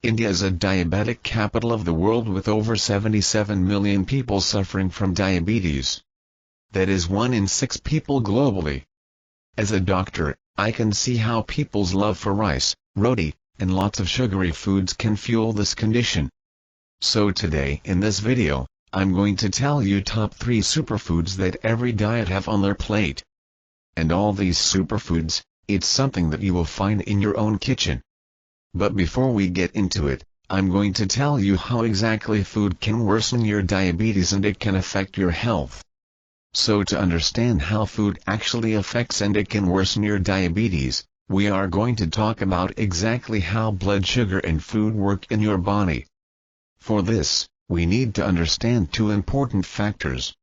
India is a diabetic capital of the world with over 77 million people suffering from diabetes. That is 1 in 6 people globally. As a doctor, I can see how people's love for rice, roti, and lots of sugary foods can fuel this condition. So today in this video, I'm going to tell you top 3 superfoods that every diet have on their plate. And all these superfoods, it's something that you will find in your own kitchen. But before we get into it, I'm going to tell you how exactly food can worsen your diabetes and it can affect your health. So to understand how food actually affects and it can worsen your diabetes, we are going to talk about exactly how blood sugar and food work in your body. For this, we need to understand 2 important factors.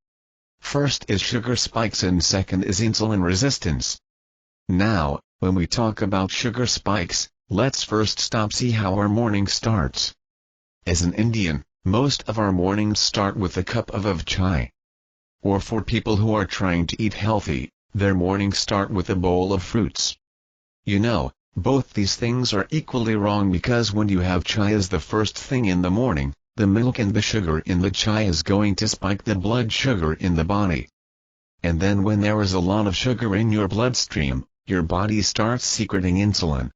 First is sugar spikes and second is insulin resistance. Now, when we talk about sugar spikes, let's first see how our morning starts. As an Indian, most of our mornings start with a cup of chai. Or for people who are trying to eat healthy, their mornings start with a bowl of fruits. You know, both these things are equally wrong because when you have chai as the first thing in the morning, the milk and the sugar in the chai is going to spike the blood sugar in the body. And then when there is a lot of sugar in your bloodstream, your body starts secreting insulin.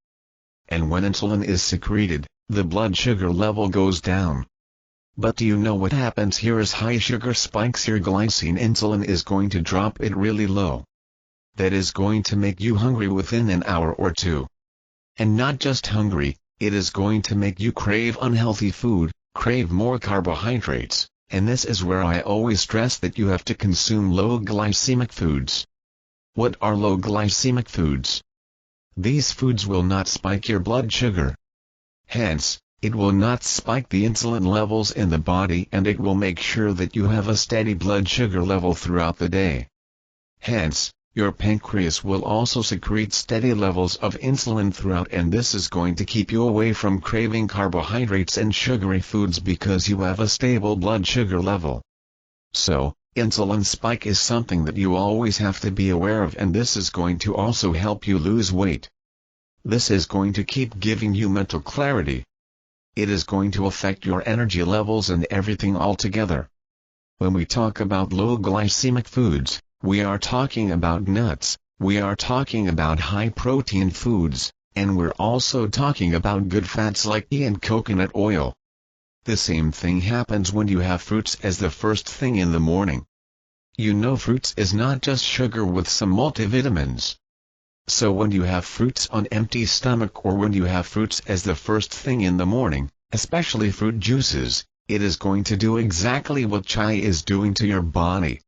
And when insulin is secreted, the blood sugar level goes down. But do you know what happens here as high sugar spikes your glycine? Insulin is going to drop it really low. That is going to make you hungry within an hour or 2. And not just hungry, it is going to make you crave unhealthy food, crave more carbohydrates, and this is where I always stress that you have to consume low glycemic foods. What are low glycemic foods? These foods will not spike your blood sugar. Hence, it will not spike the insulin levels in the body and it will make sure that you have a steady blood sugar level throughout the day. Hence, your pancreas will also secrete steady levels of insulin throughout, and this is going to keep you away from craving carbohydrates and sugary foods because you have a stable blood sugar level. So, insulin spike is something that you always have to be aware of, and this is going to also help you lose weight. This is going to keep giving you mental clarity. It is going to affect your energy levels and everything altogether. When we talk about low glycemic foods, we are talking about nuts, we are talking about high protein foods, and we're also talking about good fats like ghee and coconut oil. The same thing happens when you have fruits as the first thing in the morning. You know, fruits is not just sugar with some multivitamins. So when you have fruits on empty stomach or when you have fruits as the first thing in the morning, especially fruit juices, it is going to do exactly what chai is doing to your body.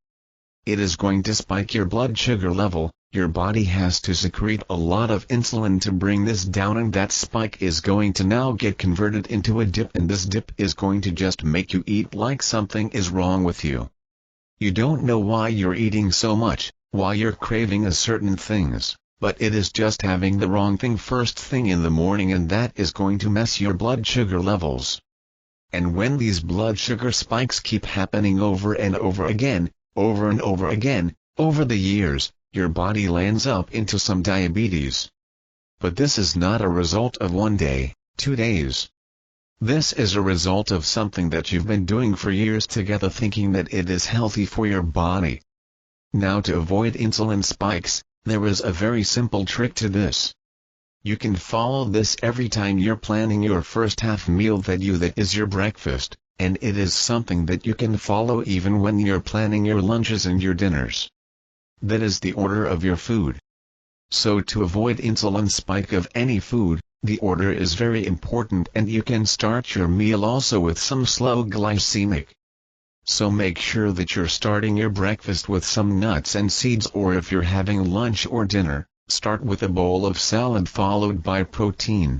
It is going to spike your blood sugar level. Your body has to secrete a lot of insulin to bring this down, and that spike is going to now get converted into a dip, and this dip is going to just make you eat like something is wrong with you. You don't know why you're eating so much, why you're craving a certain things, but it is just having the wrong thing first thing in the morning, and that is going to mess your blood sugar levels. And when these blood sugar spikes keep happening over and over again, over and over again, over the years, your body lands up into some diabetes. But this is not a result of 1 day, 2 days. This is a result of something that you've been doing for years together, thinking that it is healthy for your body. Now, to avoid insulin spikes, there is a very simple trick to this. You can follow this every time you're planning your first half meal that is your breakfast, and it is something that you can follow even when you're planning your lunches and your dinners. That is the order of your food. So to avoid insulin spike of any food, the order is very important, and you can start your meal also with some slow glycemic. So make sure that you're starting your breakfast with some nuts and seeds, or if you're having lunch or dinner, start with a bowl of salad followed by protein.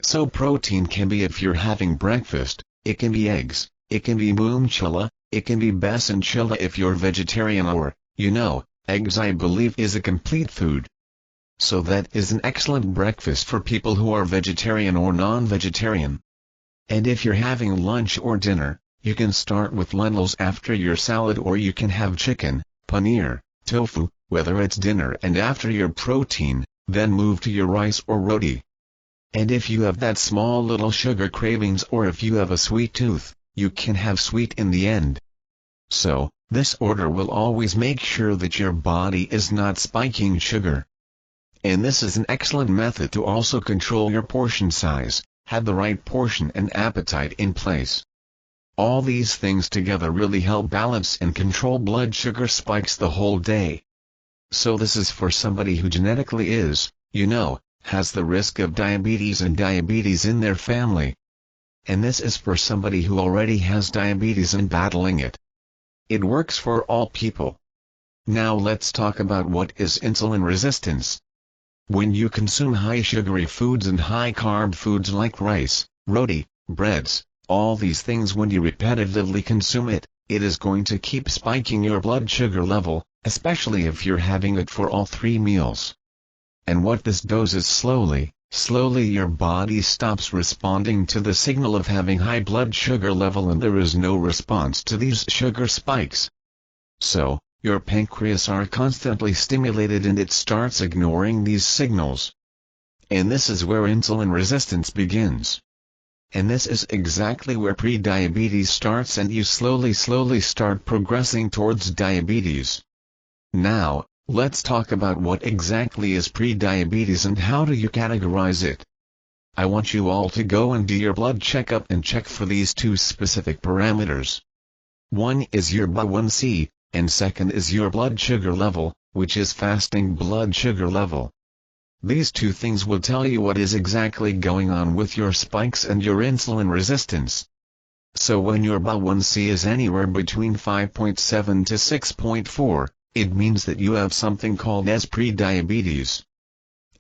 So protein can be, if you're having breakfast, it can be eggs, it can be moong chilla, it can be besan chilla if you're vegetarian, or, you know, eggs I believe is a complete food. So that is an excellent breakfast for people who are vegetarian or non-vegetarian. And if you're having lunch or dinner, you can start with lentils after your salad, or you can have chicken, paneer, tofu, whether it's dinner and after your protein, then move to your rice or roti. And if you have that small little sugar cravings or if you have a sweet tooth, you can have sweet in the end. So, this order will always make sure that your body is not spiking sugar. And this is an excellent method to also control your portion size, have the right portion and appetite in place. All these things together really help balance and control blood sugar spikes the whole day. So this is for somebody who genetically is, has the risk of diabetes and diabetes in their family. And this is for somebody who already has diabetes and battling it. It works for all people. Now let's talk about what is insulin resistance. When you consume high sugary foods and high carb foods like rice, roti, breads, all these things, when you repetitively consume it, it is going to keep spiking your blood sugar level, especially if you're having it for all 3 meals. And what this does is slowly your body stops responding to the signal of having high blood sugar level and there is no response to these sugar spikes. So, your pancreas are constantly stimulated and it starts ignoring these signals. And this is where insulin resistance begins. And this is exactly where pre-diabetes starts and you slowly start progressing towards diabetes. Now, let's talk about what exactly is pre-diabetes and how do you categorize it. I want you all to go and do your blood checkup and check for these 2 specific parameters. One is your A1C, and second is your blood sugar level, which is fasting blood sugar level. These 2 things will tell you what is exactly going on with your spikes and your insulin resistance. So when your A1C is anywhere between 5.7 to 6.4, it means that you have something called as pre-diabetes.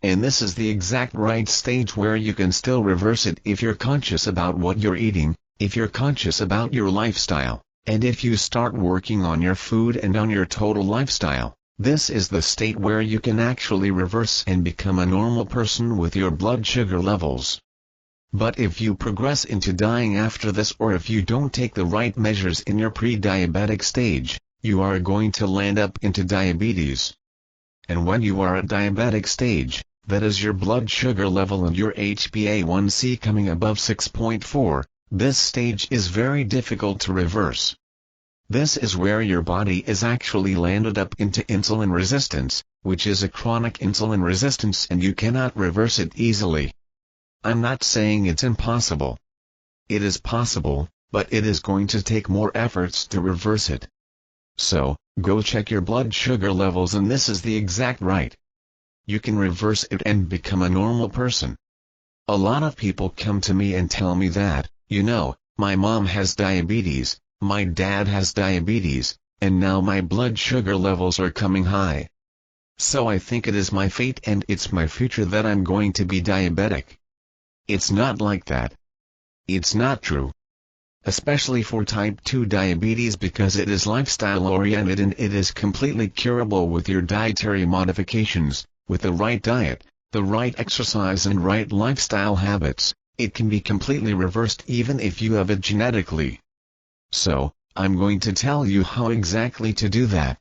And this is the exact right stage where you can still reverse it if you're conscious about what you're eating, if you're conscious about your lifestyle, and if you start working on your food and on your total lifestyle. This is the state where you can actually reverse and become a normal person with your blood sugar levels. But if you progress into dying after this or if you don't take the right measures in your pre-diabetic stage, you are going to land up into diabetes. And when you are at diabetic stage, that is your blood sugar level and your HbA1c coming above 6.4, this stage is very difficult to reverse. This is where your body is actually landed up into insulin resistance, which is a chronic insulin resistance and you cannot reverse it easily. I'm not saying it's impossible. It is possible, but it is going to take more efforts to reverse it. So, go check your blood sugar levels and this is the exact right. You can reverse it and become a normal person. A lot of people come to me and tell me that, my mom has diabetes, my dad has diabetes, and now my blood sugar levels are coming high. So I think it is my fate and it's my future that I'm going to be diabetic. It's not like that. It's not true. Especially for type 2 diabetes because it is lifestyle oriented and it is completely curable with your dietary modifications, with the right diet, the right exercise and right lifestyle habits. It can be completely reversed even if you have it genetically. So, I'm going to tell you how exactly to do that.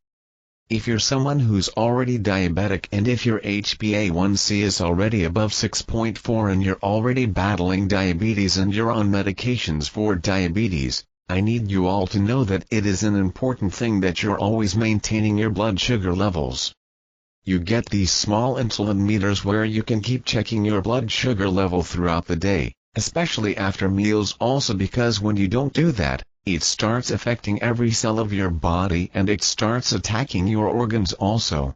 If you're someone who's already diabetic and if your HbA1c is already above 6.4 and you're already battling diabetes and you're on medications for diabetes, I need you all to know that it is an important thing that you're always maintaining your blood sugar levels. You get these small insulin meters where you can keep checking your blood sugar level throughout the day, especially after meals also because when you don't do that, it starts affecting every cell of your body and it starts attacking your organs also.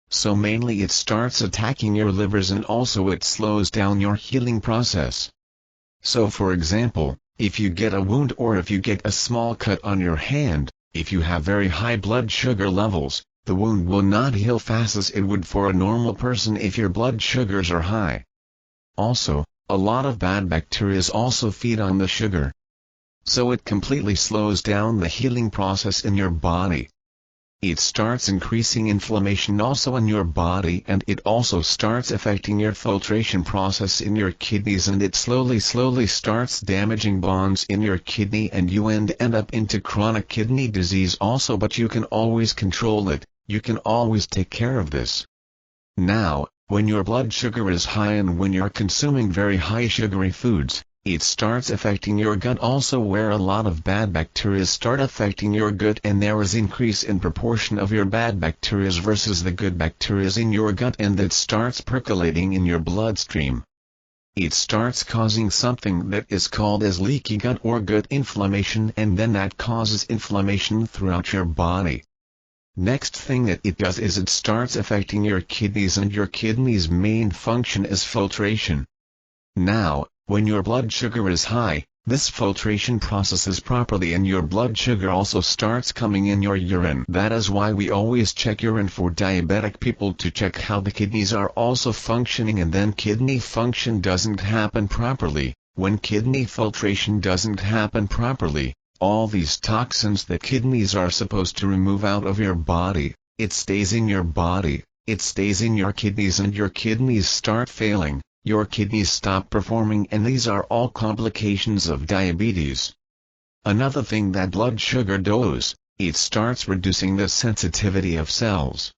So mainly it starts attacking your livers and also it slows down your healing process. So for example, if you get a wound or if you get a small cut on your hand, if you have very high blood sugar levels, the wound will not heal fast as it would for a normal person if your blood sugars are high. Also, a lot of bad bacteria also feed on the sugar. So it completely slows down the healing process in your body. It starts increasing inflammation also in your body and it also starts affecting your filtration process in your kidneys and it slowly starts damaging bonds in your kidney and you end up into chronic kidney disease also, but you can always control it, you can always take care of this. Now, when your blood sugar is high and when you're consuming very high sugary foods, it starts affecting your gut also, where a lot of bad bacteria start affecting your gut, and there is increase in proportion of your bad bacteria versus the good bacteria in your gut, and that starts percolating in your bloodstream. It starts causing something that is called as leaky gut or gut inflammation, and then that causes inflammation throughout your body. Next thing that it does is it starts affecting your kidneys, and your kidneys' main function is filtration. Now, when your blood sugar is high, this filtration processes properly and your blood sugar also starts coming in your urine. That is why we always check urine for diabetic people to check how the kidneys are also functioning, and then kidney function doesn't happen properly. When kidney filtration doesn't happen properly, all these toxins that kidneys are supposed to remove out of your body, it stays in your body, it stays in your kidneys, and your kidneys start failing. Your kidneys stop performing, and these are all complications of diabetes. Another thing that blood sugar does, it starts reducing the sensitivity of cells.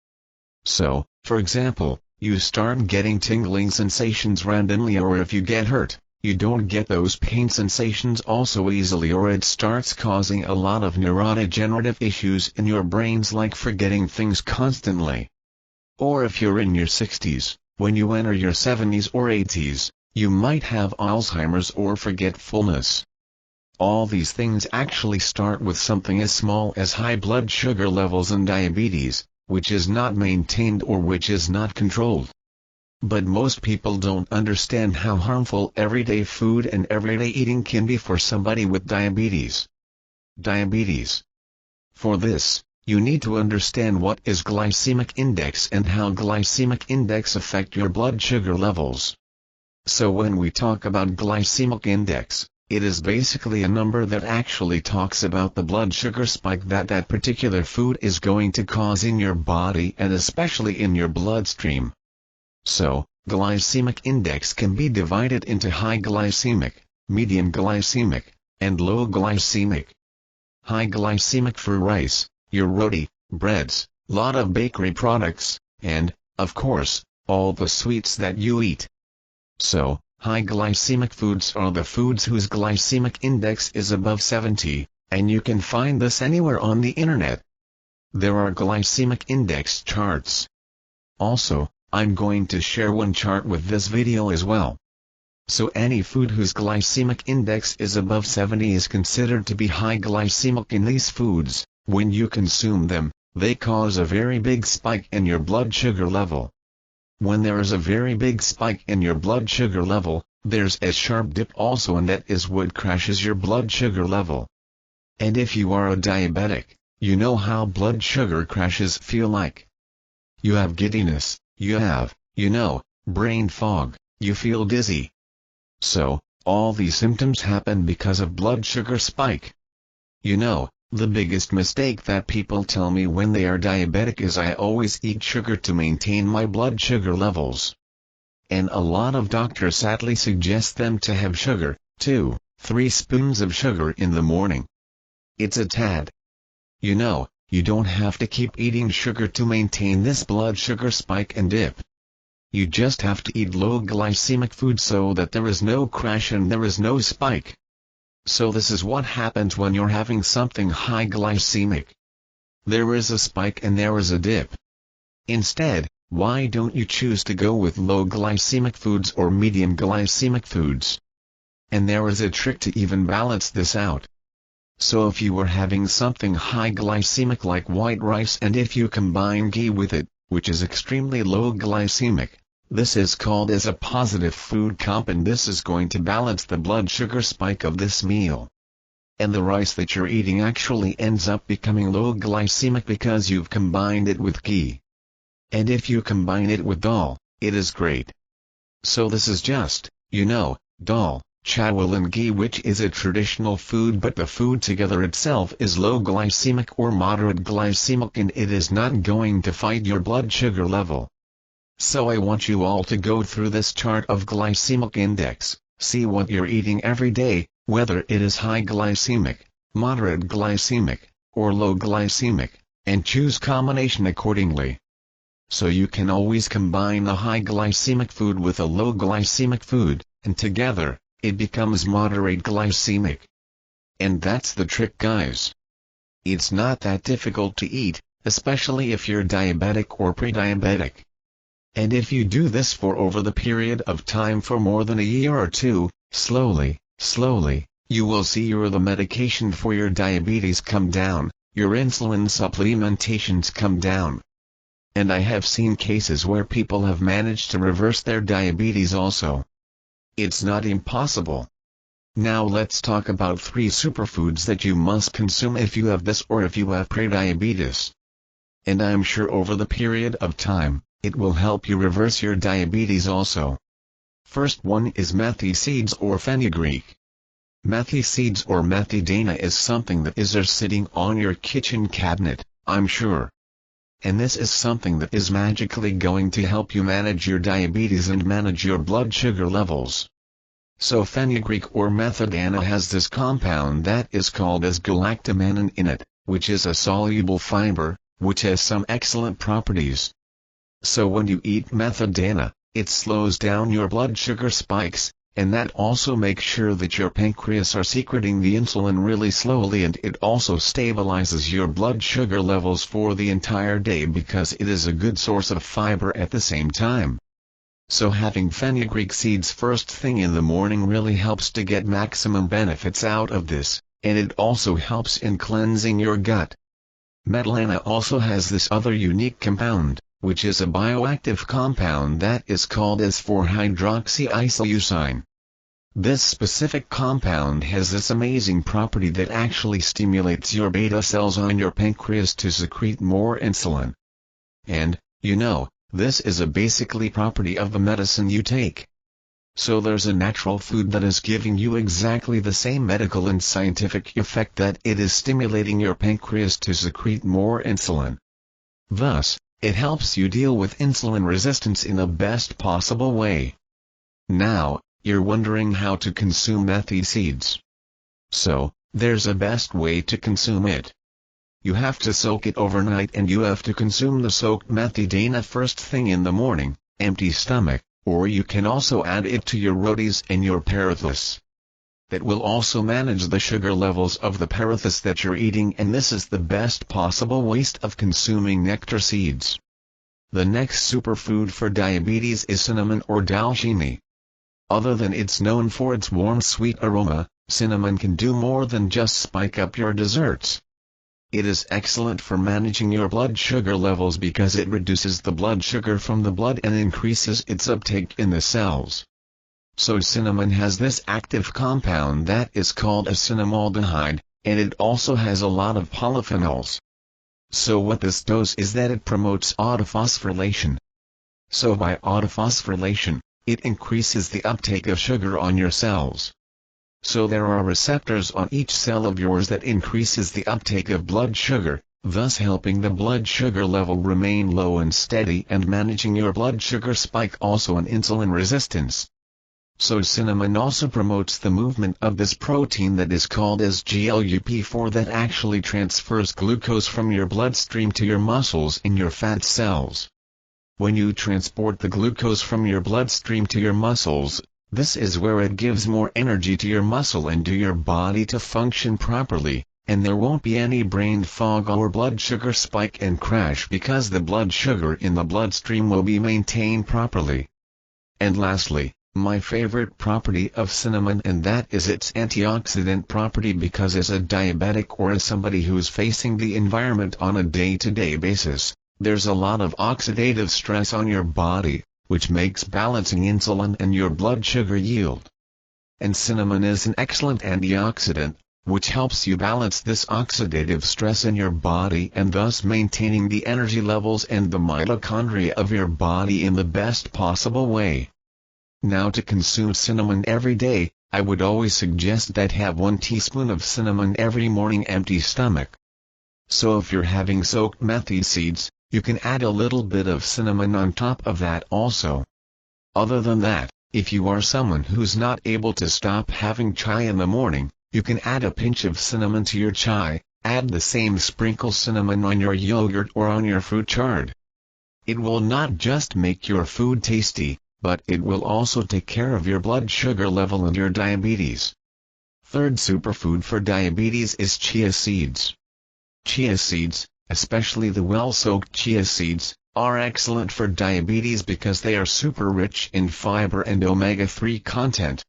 So, for example, you start getting tingling sensations randomly, or if you get hurt, you don't get those pain sensations also easily, or it starts causing a lot of neurodegenerative issues in your brains like forgetting things constantly. Or if you're in your 60s, when you enter your 70s or 80s, you might have Alzheimer's or forgetfulness. All these things actually start with something as small as high blood sugar levels and diabetes, which is not maintained or which is not controlled. But most people don't understand how harmful everyday food and everyday eating can be for somebody with diabetes. For this, you need to understand what is glycemic index and how glycemic index affect your blood sugar levels. So when we talk about glycemic index, it is basically a number that actually talks about the blood sugar spike that particular food is going to cause in your body and especially in your bloodstream. So, glycemic index can be divided into high glycemic, medium glycemic, and low glycemic. High glycemic for rice, your roti, breads, lot of bakery products, and, of course, all the sweets that you eat. So, high glycemic foods are the foods whose glycemic index is above 70, and you can find this anywhere on the internet. There are glycemic index charts. Also, I'm going to share one chart with this video as well. So any food whose glycemic index is above 70 is considered to be high glycemic. In these foods, when you consume them, they cause a very big spike in your blood sugar level. When there is a very big spike in your blood sugar level, there's a sharp dip also, and that is what crashes your blood sugar level. And if you are a diabetic, you know how blood sugar crashes feel like. You have giddiness, you have, brain fog, you feel dizzy. So, all these symptoms happen because of blood sugar spike. The biggest mistake that people tell me when they are diabetic is I always eat sugar to maintain my blood sugar levels. And a lot of doctors sadly suggest them to have sugar, 2-3 spoons of sugar in the morning. It's a tad. You don't have to keep eating sugar to maintain this blood sugar spike and dip. You just have to eat low glycemic food so that there is no crash and there is no spike. So this is what happens when you're having something high glycemic. There is a spike and there is a dip. Instead, why don't you choose to go with low glycemic foods or medium glycemic foods? And there is a trick to even balance this out. So if you were having something high glycemic like white rice, and if you combine ghee with it, which is extremely low glycemic, this is called as a positive food comp, and this is going to balance the blood sugar spike of this meal. And the rice that you're eating actually ends up becoming low glycemic because you've combined it with ghee. And if you combine it with dal, it is great. So this is just, dal, chawal and ghee, which is a traditional food, but the food together itself is low glycemic or moderate glycemic, and it is not going to fight your blood sugar level. So I want you all to go through this chart of glycemic index, see what you're eating every day, whether it is high glycemic, moderate glycemic, or low glycemic, and choose combination accordingly. So you can always combine a high glycemic food with a low glycemic food, and together, it becomes moderate glycemic. And that's the trick, guys. It's not that difficult to eat, especially if you're diabetic or pre-diabetic. And if you do this for over the period of time for more than a year or two, slowly, you will see the medication for your diabetes come down, your insulin supplementations come down. And I have seen cases where people have managed to reverse their diabetes also. It's not impossible. Now let's talk about 3 superfoods that you must consume if you have this or if you have prediabetes. And I'm sure over the period of time, it will help you reverse your diabetes also. First one is methi seeds or fenugreek. Methi seeds or methidana is something that is sitting on your kitchen cabinet, I'm sure. And this is something that is magically going to help you manage your diabetes and manage your blood sugar levels. So fenugreek or methidana has this compound that is called as galactomannan in it, which is a soluble fiber, which has some excellent properties. So when you eat methidana, it slows down your blood sugar spikes, and that also makes sure that your pancreas are secreting the insulin really slowly, and it also stabilizes your blood sugar levels for the entire day because it is a good source of fiber at the same time. So having fenugreek seeds first thing in the morning really helps to get maximum benefits out of this, and it also helps in cleansing your gut. Metilana also has this other unique compound, which is a bioactive compound that is called as 4-hydroxyisoleucine. This specific compound has this amazing property that actually stimulates your beta cells on your pancreas to secrete more insulin. And, this is a basically property of the medicine you take. So there's a natural food that is giving you exactly the same medical and scientific effect that it is stimulating your pancreas to secrete more insulin. Thus, it helps you deal with insulin resistance in the best possible way. Now, you're wondering how to consume methi seeds. So, there's a best way to consume it. You have to soak it overnight and you have to consume the soaked methidana first thing in the morning, empty stomach, or you can also add it to your rotis and your parathis. That will also manage the sugar levels of the parathis that you're eating, and this is the best possible waste of consuming nectar seeds. The next superfood for diabetes is cinnamon or dalchini. Other than it's known for its warm sweet aroma, cinnamon can do more than just spike up your desserts. It is excellent for managing your blood sugar levels because it reduces the blood sugar from the blood and increases its uptake in the cells. So cinnamon has this active compound that is called a cinnamaldehyde, and it also has a lot of polyphenols. So what this does is that it promotes autophosphorylation. So by autophosphorylation, it increases the uptake of sugar on your cells. So there are receptors on each cell of yours that increases the uptake of blood sugar, thus helping the blood sugar level remain low and steady and managing your blood sugar spike also and insulin resistance. So cinnamon also promotes the movement of this protein that is called as GLUP4 that actually transfers glucose from your bloodstream to your muscles and your fat cells. When you transport the glucose from your bloodstream to your muscles, this is where it gives more energy to your muscle and to your body to function properly, and there won't be any brain fog or blood sugar spike and crash because the blood sugar in the bloodstream will be maintained properly. And lastly, my favorite property of cinnamon, and that is its antioxidant property, because as a diabetic or as somebody who's facing the environment on a day-to-day basis, there's a lot of oxidative stress on your body, which makes balancing insulin and your blood sugar yield. And cinnamon is an excellent antioxidant, which helps you balance this oxidative stress in your body and thus maintaining the energy levels and the mitochondria of your body in the best possible way. Now to consume cinnamon every day, I would always suggest that have 1 teaspoon of cinnamon every morning empty stomach. So if you're having soaked methi seeds, you can add a little bit of cinnamon on top of that also. Other than that, if you are someone who's not able to stop having chai in the morning, you can add a pinch of cinnamon to your chai, add the same sprinkle cinnamon on your yogurt or on your fruit chard. It will not just make your food tasty, but it will also take care of your blood sugar level and your diabetes. Third superfood for diabetes is chia seeds. Chia seeds, especially the well-soaked chia seeds, are excellent for diabetes because they are super rich in fiber and omega-3 content.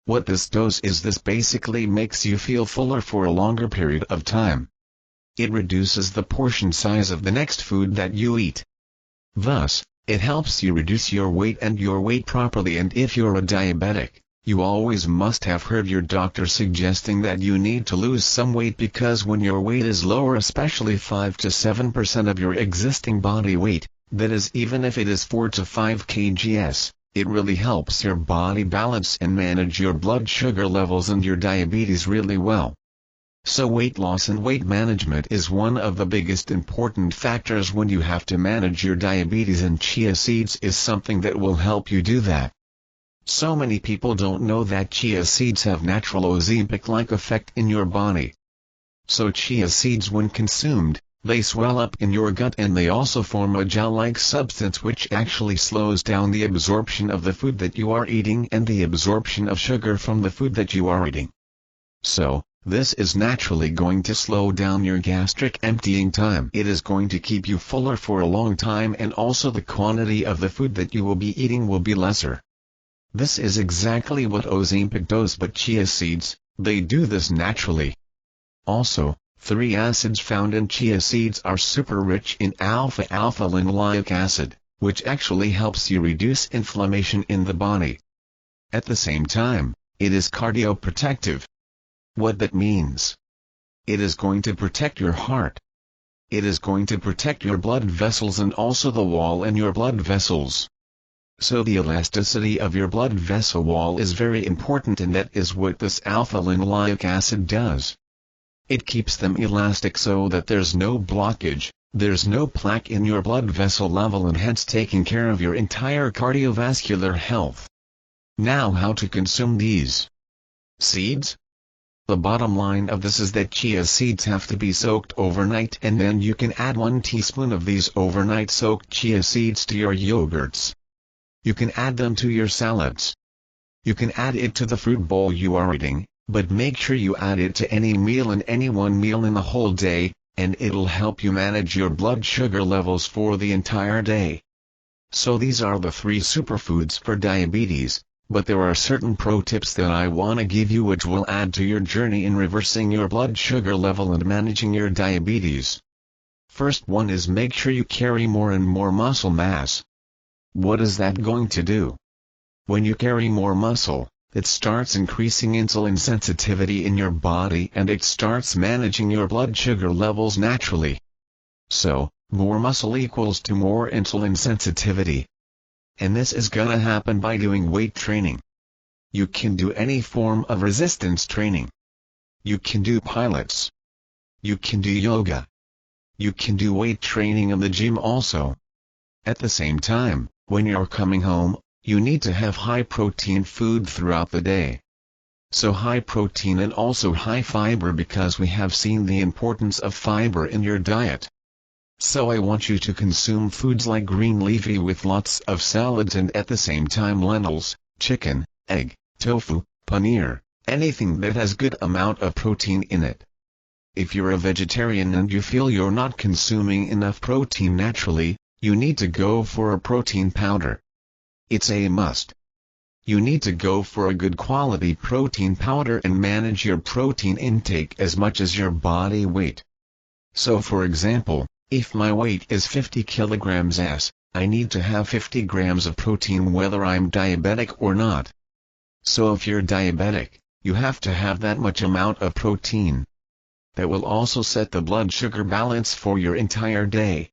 What this does is this basically makes you feel fuller for a longer period of time. It reduces the portion size of the next food that you eat. Thus, it helps you reduce your weight and your weight properly, and if you're a diabetic, you always must have heard your doctor suggesting that you need to lose some weight because when your weight is lower, especially 5 to 7% of your existing body weight, that is even if it is 4 to 5 kgs, it really helps your body balance and manage your blood sugar levels and your diabetes really well. So weight loss and weight management is one of the biggest important factors when you have to manage your diabetes, and chia seeds is something that will help you do that. So many people don't know that chia seeds have natural Ozempic-like effect in your body. So chia seeds, when consumed, they swell up in your gut and they also form a gel-like substance which actually slows down the absorption of the food that you are eating and the absorption of sugar from the food that you are eating. So, this is naturally going to slow down your gastric emptying time. It is going to keep you fuller for a long time, and also the quantity of the food that you will be eating will be lesser. This is exactly what Ozempic does, but chia seeds, they do this naturally. Also, 3 acids found in chia seeds are super rich in alpha-linoleic acid, which actually helps you reduce inflammation in the body. At the same time, it is cardioprotective. What that means? It is going to protect your heart. It is going to protect your blood vessels and also the wall in your blood vessels. So the elasticity of your blood vessel wall is very important, and that is what this alpha-linoleic acid does. It keeps them elastic so that there's no blockage, there's no plaque in your blood vessel level, and hence taking care of your entire cardiovascular health. Now, how to consume these seeds? The bottom line of this is that chia seeds have to be soaked overnight, and then you can add 1 teaspoon of these overnight soaked chia seeds to your yogurts. You can add them to your salads. You can add it to the fruit bowl you are eating, but make sure you add it to any meal and any one meal in the whole day, and it'll help you manage your blood sugar levels for the entire day. So these are the 3 superfoods for diabetes, but there are certain pro tips that I want to give you which will add to your journey in reversing your blood sugar level and managing your diabetes. First one is make sure you carry more and more muscle mass. What is that going to do? When you carry more muscle, it starts increasing insulin sensitivity in your body and it starts managing your blood sugar levels naturally. So, more muscle equals to more insulin sensitivity. And this is gonna happen by doing weight training. You can do any form of resistance training. You can do pilates. You can do yoga. You can do weight training in the gym also. At the same time, when you're coming home, you need to have high protein food throughout the day. So high protein and also high fiber, because we have seen the importance of fiber in your diet. So I want you to consume foods like green leafy with lots of salads, and at the same time lentils, chicken, egg, tofu, paneer, anything that has good amount of protein in it. If you're a vegetarian and you feel you're not consuming enough protein naturally, you need to go for a protein powder. It's a must. You need to go for a good quality protein powder and manage your protein intake as much as your body weight. So for example, if my weight is 50 kilograms, I need to have 50 grams of protein whether I'm diabetic or not. So if you're diabetic, you have to have that much amount of protein. That will also set the blood sugar balance for your entire day.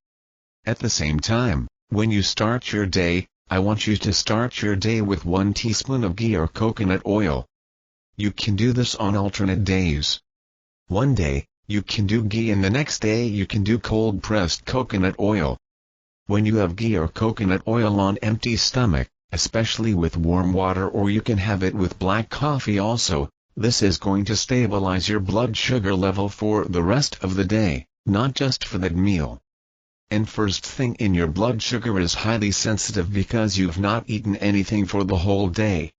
At the same time, when you start your day, I want you to start your day with 1 teaspoon of ghee or coconut oil. You can do this on alternate days. One day, you can do ghee and the next day you can do cold-pressed coconut oil. When you have ghee or coconut oil on empty stomach, especially with warm water, or you can have it with black coffee also, this is going to stabilize your blood sugar level for the rest of the day, not just for that meal. And first thing in, your blood sugar is highly sensitive because you've not eaten anything for the whole day.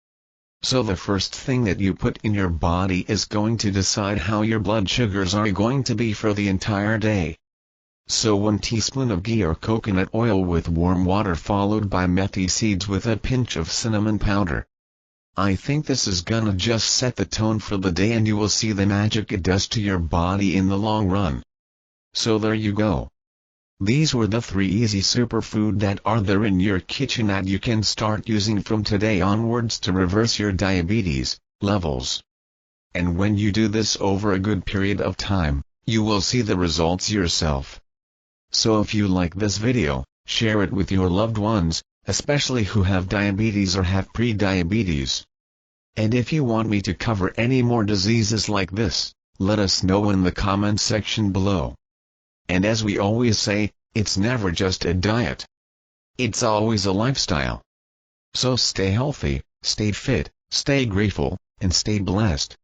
So the first thing that you put in your body is going to decide how your blood sugars are going to be for the entire day. So 1 teaspoon of ghee or coconut oil with warm water followed by methi seeds with a pinch of cinnamon powder. I think this is gonna just set the tone for the day, and you will see the magic it does to your body in the long run. So there you go. These were the 3 easy superfood that are there in your kitchen that you can start using from today onwards to reverse your diabetes levels. And when you do this over a good period of time, you will see the results yourself. So if you like this video, share it with your loved ones, especially who have diabetes or have pre-diabetes. And if you want me to cover any more diseases like this, let us know in the comment section below. And as we always say, it's never just a diet. It's always a lifestyle. So stay healthy, stay fit, stay grateful, and stay blessed.